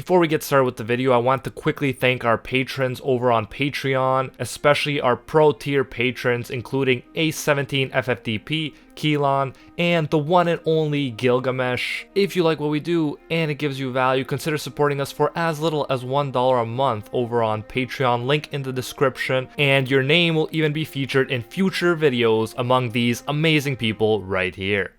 Before we get started with the video, I want to quickly thank our patrons over on Patreon, especially our pro tier patrons including A17 FFDP, Keelan, and the one and only Gilgamesh. If you like what we do and it gives you value, consider supporting us for as little as $1 a month over on Patreon, link in the description, and your name will even be featured in future videos among these amazing people right here.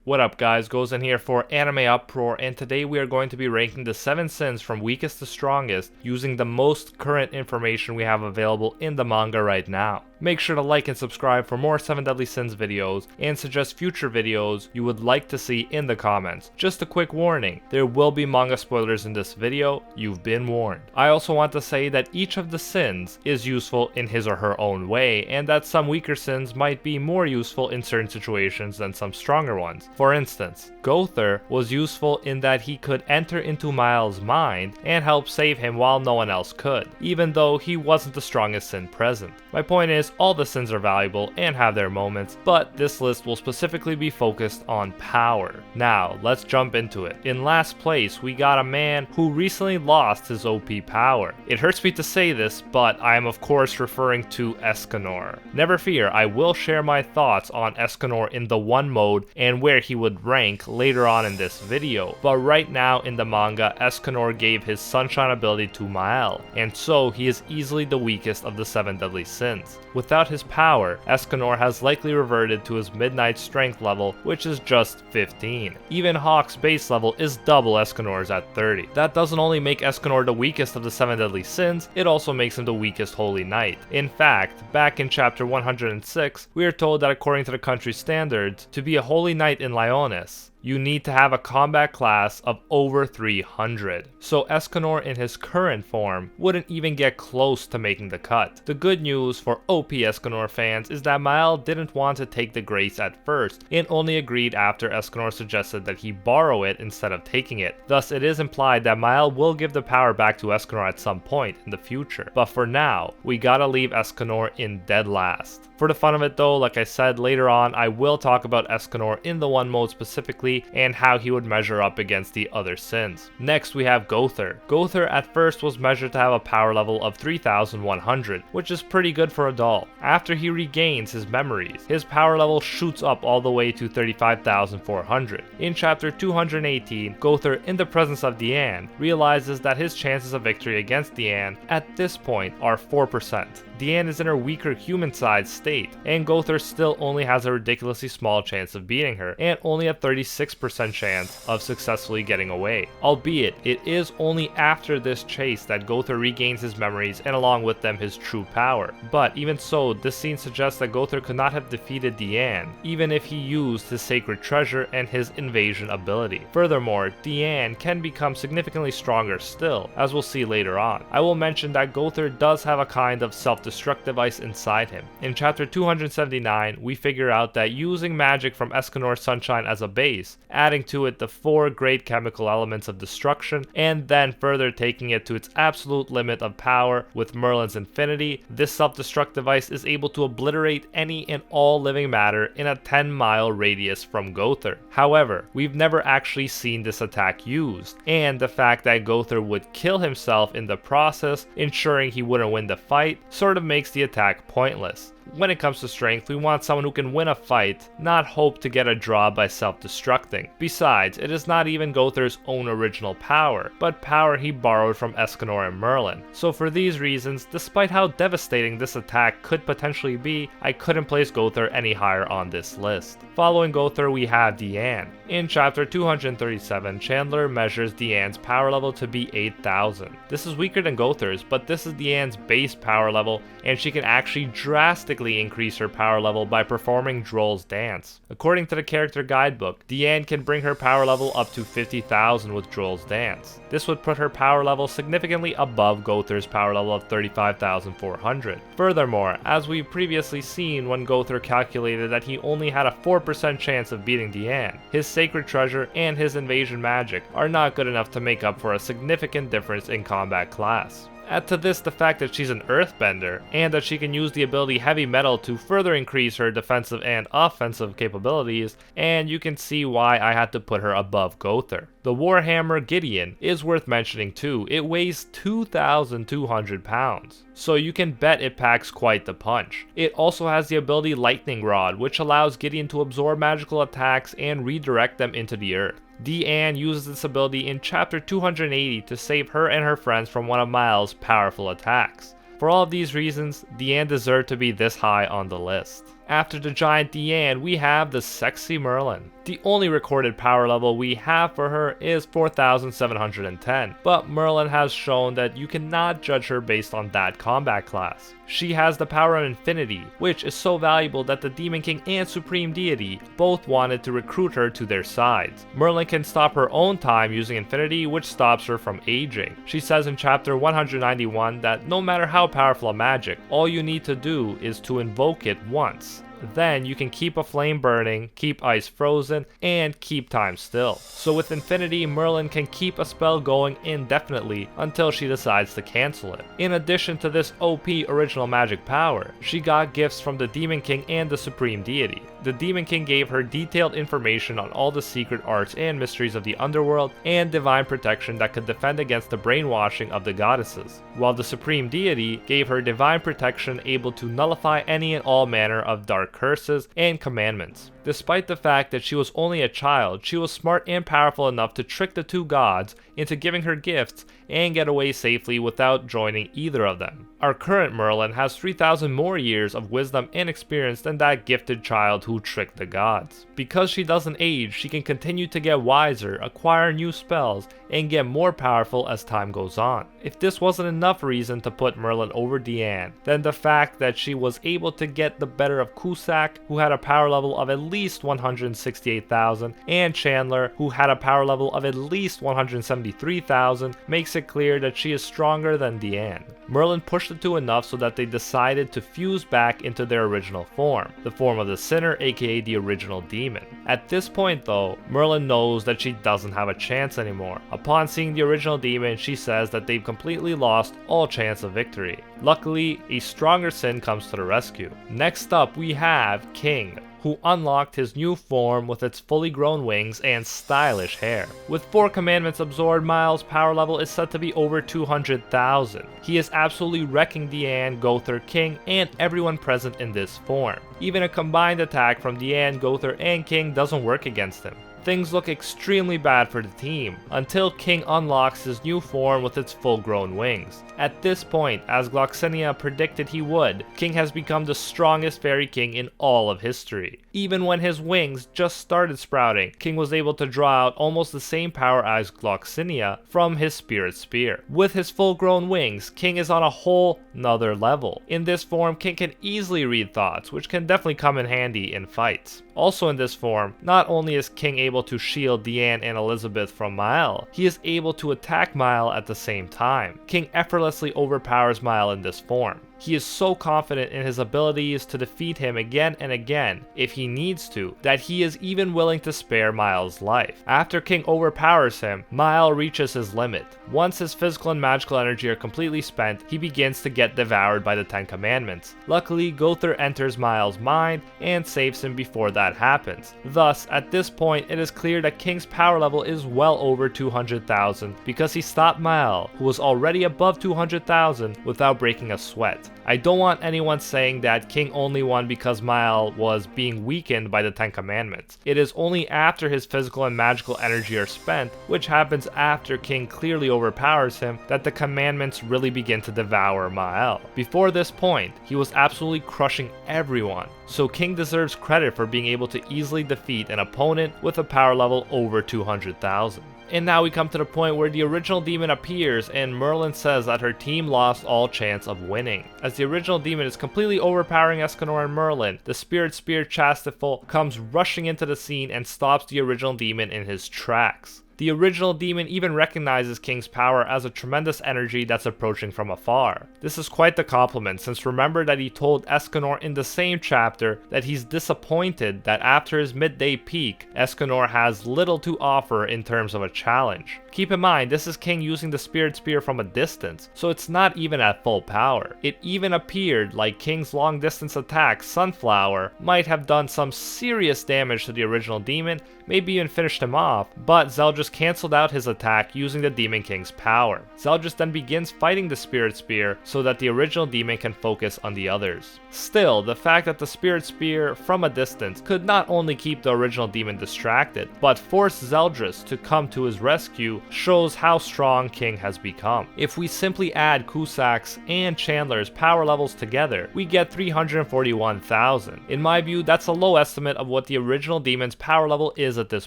What up guys, Goes in here for Anime Uproar, and today we are going to be ranking the 7 sins from weakest to strongest using the most current information we have available in the manga right now. Make sure to like and subscribe for more 7 Deadly Sins videos and suggest future videos you would like to see in the comments. Just a quick warning, there will be manga spoilers in this video, you've been warned. I also want to say that each of the sins is useful in his or her own way, and that some weaker sins might be more useful in certain situations than some stronger ones. For instance, Gowther was useful in that he could enter into Miles' mind and help save him while no one else could, even though he wasn't the strongest sin present. My point is, all the sins are valuable and have their moments, but this list will specifically be focused on power. Now, let's jump into it. In last place, we got a man who recently lost his OP power. It hurts me to say this, but I am of course referring to Escanor. Never fear, I will share my thoughts on Escanor in the 1 mode and where he would rank later on in this video, but right now in the manga, Escanor gave his sunshine ability to Mael, and so he is easily the weakest of the 7 deadly sins. Without his power, Escanor has likely reverted to his midnight strength level, which is just 15. Even Hawk's base level is double Escanor's at 30. That doesn't only make Escanor the weakest of the 7 deadly sins, it also makes him the weakest holy knight. In fact, back in chapter 106, we are told that according to the country's standards, to be a holy knight in Leonis, you need to have a combat class of over 300. So Escanor in his current form wouldn't even get close to making the cut. The good news for OP Escanor fans is that Mael didn't want to take the grace at first and only agreed after Escanor suggested that he borrow it instead of taking it. Thus it is implied that Mael will give the power back to Escanor at some point in the future. But for now, we gotta leave Escanor in dead last. For the fun of it though, like I said, later on I will talk about Escanor in the 1 mode specifically and how he would measure up against the other sins. Next we have Gowther. Gowther at first was measured to have a power level of 3100, which is pretty good for a doll. After he regains his memories, his power level shoots up all the way to 35,400. In chapter 218, Gowther, in the presence of Diane, realizes that his chances of victory against Diane at this point are 4%. Diane is in her weaker human-sized state, and Gowther still only has a ridiculously small chance of beating her, and only a 36% chance of successfully getting away. Albeit, it is only after this chase that Gowther regains his memories and along with them his true power. But even so, this scene suggests that Gowther could not have defeated Diane, even if he used his sacred treasure and his invasion ability. Furthermore, Diane can become significantly stronger still, as we'll see later on. I will mention that Gowther does have a kind of self-destruct device inside him. In chapter 279, we figure out that using magic from Escanor's sunshine as a base, adding to it the 4 great chemical elements of destruction, and then further taking it to its absolute limit of power with Merlin's infinity, this self-destruct device is able to obliterate any and all living matter in a 10-mile radius from Gowther. However, we've never actually seen this attack used, and the fact that Gowther would kill himself in the process, ensuring he wouldn't win the fight, sort of makes the attack pointless. When it comes to strength, we want someone who can win a fight, not hope to get a draw by self-destructing. Besides, it is not even Gowther's own original power, but power he borrowed from Escanor and Merlin. So for these reasons, despite how devastating this attack could potentially be, I couldn't place Gowther any higher on this list. Following Gowther, we have Diane. In chapter 237, Chandler measures Diane's power level to be 8,000. This is weaker than Gowther's, but this is Diane's base power level, and she can actually drastically increase her power level by performing Droll's dance. According to the character guidebook, Diane can bring her power level up to 50,000 with Droll's dance. This would put her power level significantly above Gowther's power level of 35,400. Furthermore, as we've previously seen when Gowther calculated that he only had a 4% chance of beating Diane, his sacred treasure and his invasion magic are not good enough to make up for a significant difference in combat class. Add to this the fact that she's an earthbender, and that she can use the ability Heavy Metal to further increase her defensive and offensive capabilities, and you can see why I had to put her above Gowther. The Warhammer Gideon is worth mentioning too. It weighs 2,200 pounds, so you can bet it packs quite the punch. It also has the ability Lightning Rod, which allows Gideon to absorb magical attacks and redirect them into the earth. Diane uses this ability in chapter 280 to save her and her friends from one of Miles' powerful attacks. For all of these reasons, Diane deserved to be this high on the list. After the giant Diane, we have the sexy Merlin. The only recorded power level we have for her is 4,710, but Merlin has shown that you cannot judge her based on that combat class. She has the power of infinity, which is so valuable that the Demon King and Supreme Deity both wanted to recruit her to their sides. Merlin can stop her own time using infinity, which stops her from aging. She says in chapter 191 that no matter how powerful a magic, all you need to do is to invoke it once. Then you can keep a flame burning, keep ice frozen, and keep time still. So with infinity, Merlin can keep a spell going indefinitely until she decides to cancel it. In addition to this OP original magic power, she got gifts from the Demon King and the Supreme Deity. The Demon King gave her detailed information on all the secret arts and mysteries of the underworld, and divine protection that could defend against the brainwashing of the goddesses, while the Supreme Deity gave her divine protection able to nullify any and all manner of dark curses and commandments. Despite the fact that she was only a child, she was smart and powerful enough to trick the two gods into giving her gifts and get away safely without joining either of them. Our current Merlin has 3,000 more years of wisdom and experience than that gifted child who tricked the gods. Because she doesn't age, she can continue to get wiser, acquire new spells, and get more powerful as time goes on. If this wasn't enough reason to put Merlin over Diane, then the fact that she was able to get the better of Cusack, who had a power level of at least 168,000, and Chandler, who had a power level of at least 173,000, makes it clear that she is stronger than Diane. Merlin pushed the two enough so that they decided to fuse back into their original form, the form of the Sinner, aka the original demon. At this point though, Merlin knows that she doesn't have a chance anymore. Upon seeing the original demon, she says that they've completely lost all chance of victory. Luckily, a stronger Sin comes to the rescue. Next up, we have King, who unlocked his new form with its fully grown wings and stylish hair. With 4 commandments absorbed, Miles' power level is set to be over 200,000. He is absolutely wrecking Diane, Gowther, King, and everyone present in this form. Even a combined attack from Diane, Gowther, and King doesn't work against him. Things look extremely bad for the team, until King unlocks his new form with its full-grown wings. At this point, as Gloxinia predicted he would, King has become the strongest fairy king in all of history. Even when his wings just started sprouting, King was able to draw out almost the same power as Gloxinia from his spirit spear. With his full-grown wings, King is on a whole nother level. In this form, King can easily read thoughts, which can definitely come in handy in fights. Also in this form, not only is King able to shield Diane and Elizabeth from Mile, he is able to attack Mile at the same time. King effortlessly overpowers Mile in this form. He is so confident in his abilities to defeat him again and again, if he needs to, that he is even willing to spare Miles' life. After King overpowers him, Mile reaches his limit. Once his physical and magical energy are completely spent, he begins to get devoured by the 10 Commandments. Luckily, Gowther enters Miles' mind and saves him before that happens. Thus, at this point, it is clear that King's power level is well over 200,000 because he stopped Mile, who was already above 200,000, without breaking a sweat. I don't want anyone saying that King only won because Mile was being weakened by the 10 Commandments. It is only after his physical and magical energy are spent, which happens after King clearly overpowers him, that the Commandments really begin to devour Mile. Before this point, he was absolutely crushing everyone, so King deserves credit for being able to easily defeat an opponent with a power level over 200,000. And now we come to the point where the original demon appears and Merlin says that her team lost all chance of winning. As the original demon is completely overpowering Escanor and Merlin, the Spirit Spear Chastiful comes rushing into the scene and stops the original demon in his tracks. The original demon even recognizes King's power as a tremendous energy that's approaching from afar. This is quite the compliment, since remember that he told Escanor in the same chapter that he's disappointed that after his midday peak, Escanor has little to offer in terms of a challenge. Keep in mind, this is King using the Spirit Spear from a distance, so it's not even at full power. It even appeared like King's long distance attack, Sunflower, might have done some serious damage to the original demon, maybe even finished him off, but Zeldris cancelled out his attack using the Demon King's power. Zeldris then begins fighting the Spirit Spear so that the original demon can focus on the others. Still, the fact that the Spirit Spear from a distance could not only keep the original demon distracted, but force Zeldris to come to his rescue shows how strong King has become. If we simply add Kusak's and Chandler's power levels together, we get 341,000. In my view, that's a low estimate of what the original demon's power level is at this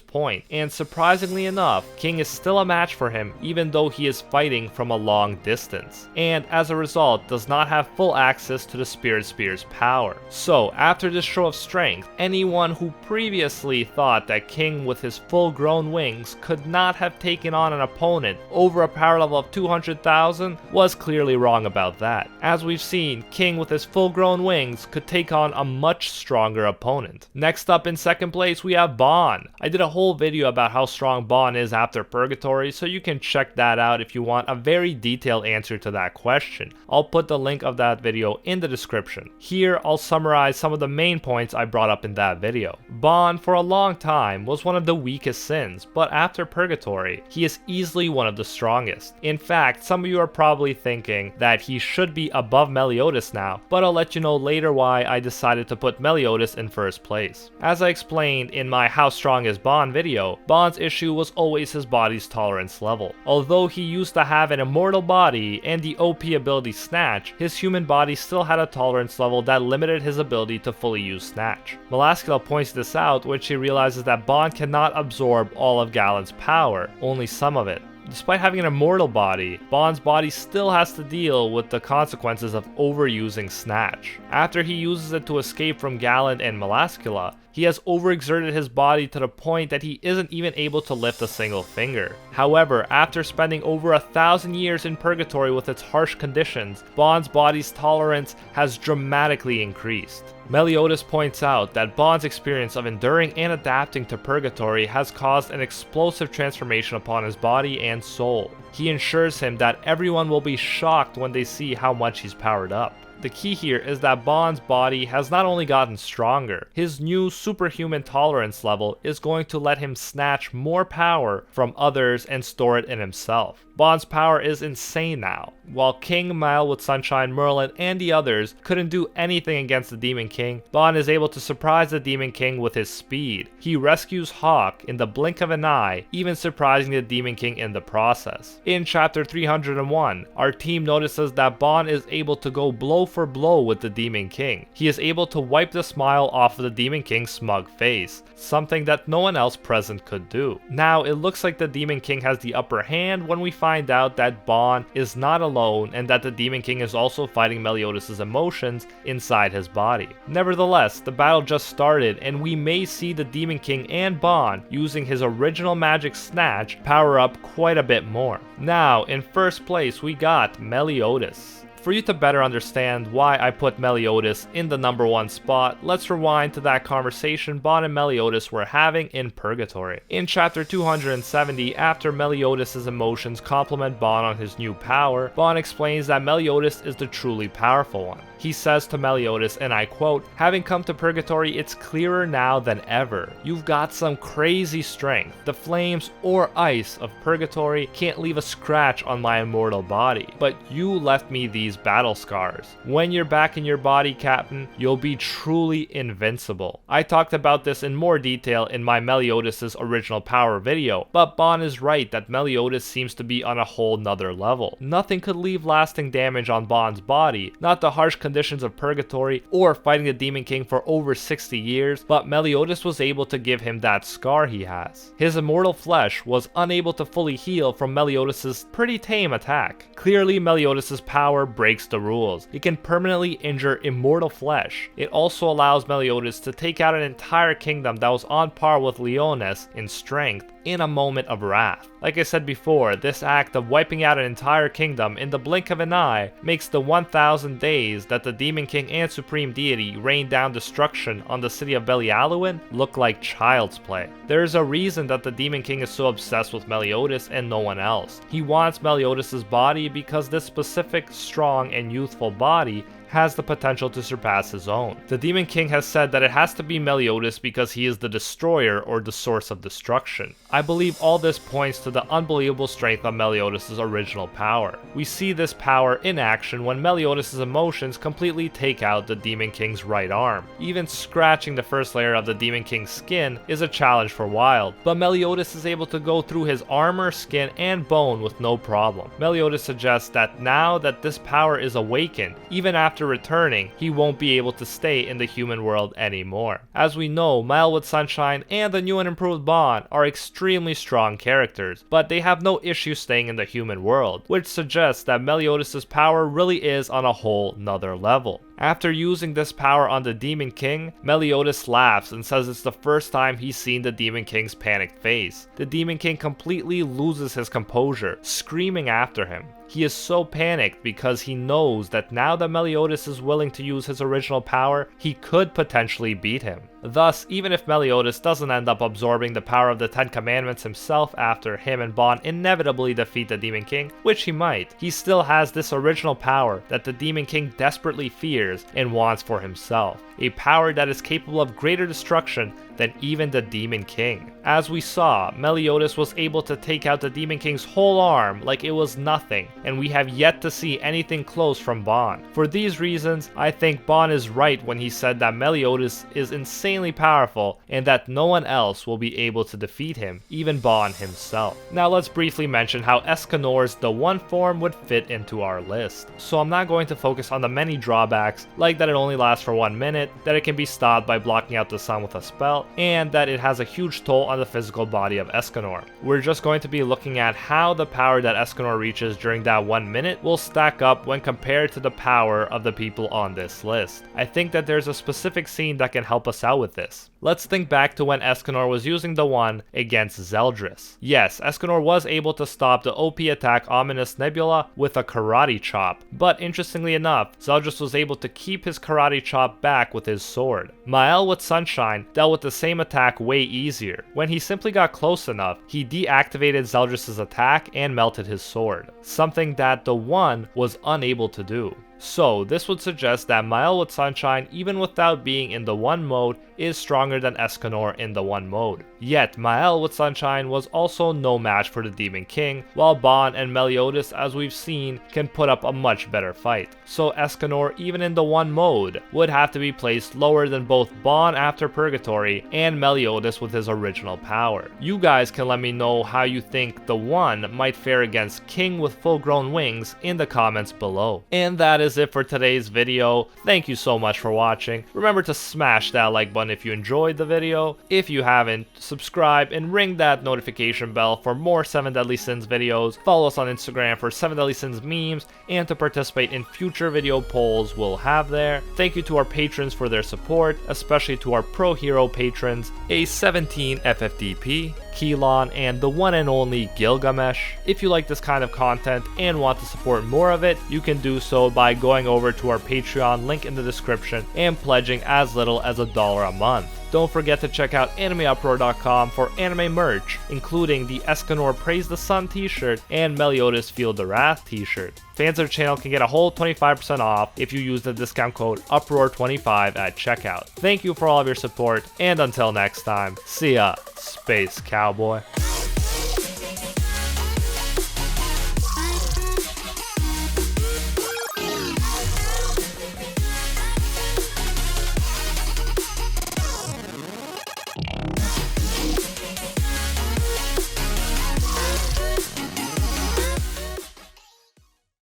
point, and surprisingly enough, King is still a match for him even though he is fighting from a long distance, and as a result does not have full access to the Spirit Spear's power. So after this show of strength, anyone who previously thought that King with his full-grown wings could not have taken on an opponent over a power level of 200,000 was clearly wrong about that. As we've seen, King with his full-grown wings could take on a much stronger opponent. Next up in second place we have Bon. I did a whole video about how strong Bon is after Purgatory, so you can check that out if you want a very detailed answer to that question. I'll put the link of that video in the description. Here I'll summarize some of the main points I brought up in that video. Bon for a long time was one of the weakest sins, but after Purgatory, he is easily one of the strongest. In fact, some of you are probably thinking that he should be above Meliodas now, but I'll let you know later why I decided to put Meliodas in first place. As I explained in my How Strong is Bon video, Bon's issue was always his body's tolerance level. Although he used to have an immortal body and the OP ability Snatch, his human body still had a tolerance level that limited his ability to fully use Snatch. Melascula points this out when she realizes that Bon cannot absorb all of Galen's power, only some of it. Despite having an immortal body, Bon's body still has to deal with the consequences of overusing Snatch. After he uses it to escape from Galen and Melascula, he has overexerted his body to the point that he isn't even able to lift a single finger. However, after spending over 1,000 years in Purgatory with its harsh conditions, Bon's body's tolerance has dramatically increased. Meliodas points out that Bon's experience of enduring and adapting to Purgatory has caused an explosive transformation upon his body and soul. He assures him that everyone will be shocked when they see how much he's powered up. The key here is that Bon's body has not only gotten stronger, his new superhuman tolerance level is going to let him snatch more power from others and store it in himself. Bon's power is insane now. While King, Mal with Sunshine, Merlin, and the others couldn't do anything against the Demon King, Bon is able to surprise the Demon King with his speed. He rescues Hawk in the blink of an eye, even surprising the Demon King in the process. In chapter 301, our team notices that Bon is able to go blow for blow with the Demon King. He is able to wipe the smile off of the Demon King's smug face, something that no one else present could do. Now it looks like the Demon King has the upper hand when we find out that Bon is not alone and that the Demon King is also fighting Meliodas' emotions inside his body. Nevertheless, the battle just started and we may see the Demon King and Bon using his original magic Snatch power up quite a bit more. Now in first place we got Meliodas. For you to better understand why I put Meliodas in the number 1 spot, let's rewind to that conversation Bon and Meliodas were having in Purgatory. In chapter 270, after Meliodas' emotions compliment Bon on his new power, Bon explains that Meliodas is the truly powerful one. He says to Meliodas, and I quote, "Having come to Purgatory, it's clearer now than ever. You've got some crazy strength. The flames or ice of Purgatory can't leave a scratch on my immortal body, but you left me these battle scars. When you're back in your body, Captain, you'll be truly invincible." I talked about this in more detail in my Meliodas' original power video, but Bon is right that Meliodas seems to be on a whole nother level. Nothing could leave lasting damage on Bon's body, not the harsh conditions of Purgatory or fighting the Demon King for over 60 years, but Meliodas was able to give him that scar he has. His immortal flesh was unable to fully heal from Meliodas' pretty tame attack. Clearly Meliodas' power breaks the rules. It can permanently injure immortal flesh. It also allows Meliodas to take out an entire kingdom that was on par with Leonis in strength in a moment of wrath. Like I said before, this act of wiping out an entire kingdom in the blink of an eye makes the 1000 days that the Demon King and Supreme Deity rained down destruction on the city of Belialuin look like child's play. There is a reason that the Demon King is so obsessed with Meliodas and no one else. He wants Meliodas' body because this specific, strong, and youthful body has the potential to surpass his own. The Demon King has said that it has to be Meliodas because he is the destroyer or the source of destruction. I believe all this points to the unbelievable strength of Meliodas' original power. We see this power in action when Meliodas' emotions completely take out the Demon King's right arm. Even scratching the first layer of the Demon King's skin is a challenge for Wild, but Meliodas is able to go through his armor, skin, and bone with no problem. Meliodas suggests that now that this power is awakened, even after returning, he won't be able to stay in the human world anymore. As we know, Mildwood Sunshine and the new and improved Bond are extremely strong characters, but they have no issue staying in the human world, which suggests that Meliodas' power really is on a whole nother level. After using this power on the Demon King, Meliodas laughs and says it's the first time he's seen the Demon King's panicked face. The Demon King completely loses his composure, screaming after him. He is so panicked because he knows that now that Meliodas is willing to use his original power, he could potentially beat him. Thus, even if Meliodas doesn't end up absorbing the power of the 10 Commandments himself after him and Bond inevitably defeat the Demon King, which he might, he still has this original power that the Demon King desperately fears and wants for himself. A power that is capable of greater destruction than even the Demon King. As we saw, Meliodas was able to take out the Demon King's whole arm like it was nothing, and we have yet to see anything close from Bond. For these reasons, I think Bond is right when he said that Meliodas is insanely powerful and that no one else will be able to defeat him, even Bond himself. Now let's briefly mention how Escanor's The One form would fit into our list. So I'm not going to focus on the many drawbacks, like that it only lasts for 1 minute, that it can be stopped by blocking out the sun with a spell, and that it has a huge toll on the physical body of Escanor. We're just going to be looking at how the power that Escanor reaches during that 1 minute will stack up when compared to the power of the people on this list. I think that there's a specific scene that can help us out with this. Let's think back to when Escanor was using the One against Zeldris. Yes, Escanor was able to stop the OP attack Ominous Nebula with a karate chop, but interestingly enough, Zeldris was able to keep his karate chop back with his sword. Mael with Sunshine dealt with the same attack way easier. When he simply got close enough, he deactivated Zeldris' attack and melted his sword, something that the One was unable to do. So this would suggest that Mael with Sunshine, even without being in the One mode, is stronger than Escanor in the One mode. Yet Mael with Sunshine was also no match for the Demon King, while Bond and Meliodas, as we've seen, can put up a much better fight. So Escanor, even in the One mode, would have to be placed lower than both Bond after Purgatory and Meliodas with his original power. You guys can let me know how you think the One might fare against King with full-grown wings in the comments below. And that is it for today's video. Thank you so much for watching. Remember to smash that like button if you enjoyed the video. If you haven't, subscribe and ring that notification bell for more 7 Deadly Sins videos. Follow us on Instagram for 7 Deadly Sins memes and to participate in future video polls we'll have there. Thank you to our patrons for their support, especially to our Pro Hero patrons, A17 FFDP, Keelon, and the one and only Gilgamesh. If you like this kind of content and want to support more of it, you can do so by going over to our Patreon, link in the description, and pledging as little as $1 a month. Don't forget to check out animeuproar.com for anime merch, including the Escanor Praise the Sun t-shirt and Meliodas Feel the Wrath t-shirt. Fans of the channel can get a whole 25% off if you use the discount code UPROAR25 at checkout. Thank you for all of your support, and until next time, see ya, Space Cowboy.